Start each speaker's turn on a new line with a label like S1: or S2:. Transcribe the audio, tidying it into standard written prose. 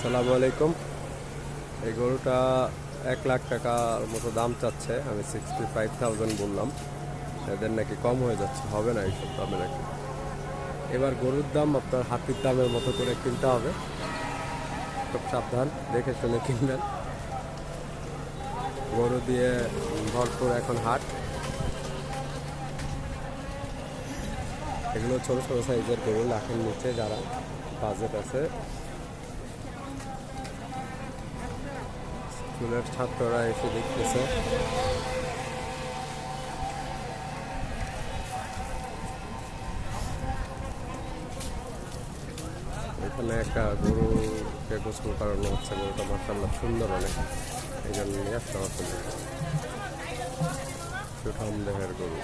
S1: আসসালামু আলাইকুম। এই গরুটা 1 লাখ টাকার মতো দাম চাচ্ছে, আমি 65,000 বললাম। এদের নাকি কম হয়ে যাচ্ছে, হবে না এইসব দামে নাকি। এবার গরুর দাম আপনার হাতির দামের মতো করে কিনতে হবে, খুব সাবধান দেখে শুনে কিনবেন। গরু দিয়ে ভরপুর এখন হাট। এগুলো ছোট ছোট সাইজের গরু, লাখের নিচে যারা বাজেট আছে। স্কুলের ছাত্ররা এসে দেখতেছে। এখানে একটা গরুকে গোসল করানো হচ্ছে, গরুটা মাশাআল্লাহ সুন্দর অনেক, এই জন্য নিয়ে আসলাম আসলে। সুঠাম দেহের গরু।